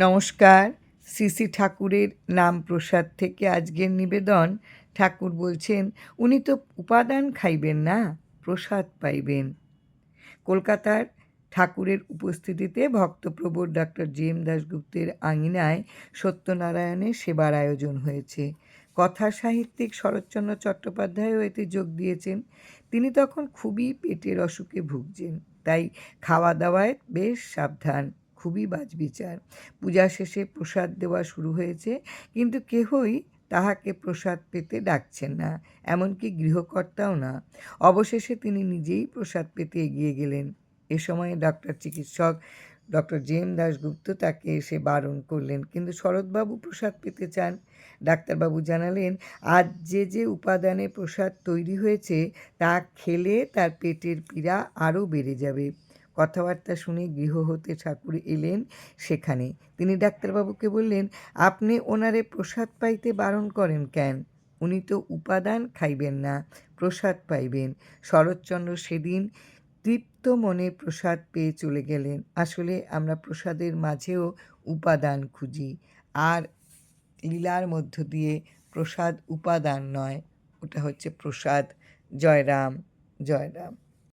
নমস্কার। শ্রী শ্রী ঠাকুরের নাম প্রসাদ থেকে আজকের নিবেদন। ঠাকুর বলছেন, উনি তো উপাদান খাইবেন না, প্রসাদ পাইবেন। কলকাতার ঠাকুরের উপস্থিতিতে ভক্তপ্রবর ডক্টর জি.এম. দাশগুপ্তের আঙিনায় সত্যনারায়ণের সেবার আয়োজন হয়েছে। কথা সাহিত্যিক শরৎচন্দ্র চট্টোপাধ্যায়ও এতে যোগ দিয়েছেন। তিনি তখন খুবই পেটের অসুখে ভুগছেন, তাই খাওয়া দাওয়ায় বেশ সাবধান, খুবই বাছবিচার। পূজা শেষে প্রসাদ দেওয়া শুরু হয়েছে, কিন্তু কেহই তাহাকে প্রসাদ পেতে ডাকছেন না, এমনকি গৃহকর্তাও না। অবশেষে তিনি নিজেই প্রসাদ পেতে এগিয়ে গেলেন। এ সময়ে চিকিৎসক ডক্টর জি.এম. দাশগুপ্ত তাকে এসে বারণ করলেন, কিন্তু শরৎবাবু প্রসাদ পেতে চান। ডাক্তারবাবু জানালেন, আজ যে উপাদানে প্রসাদ তৈরি হয়েছে তা খেলে তার পেটের পীড়া আরও বেড়ে যাবে। কথাবার্তা শুনে গৃহ হতে ঠাকুর এলেন সেখানে। তিনি ডাক্তারবাবুকে বললেন, আপনি ওনারে প্রসাদ পাইতে বারণ করেন কেন? উনি তো উপাদান খাইবেন না, প্রসাদ পাইবেন। শরৎচন্দ্র সেদিন তৃপ্ত মনে প্রসাদ পেয়ে চলে গেলেন। আসলে আমরা প্রসাদের মাঝেও উপাদান খুঁজি, আর লীলার মধ্য দিয়ে প্রসাদ উপাদান নয়, ওটা হচ্ছে প্রসাদ। জয় রাম, জয় রাম।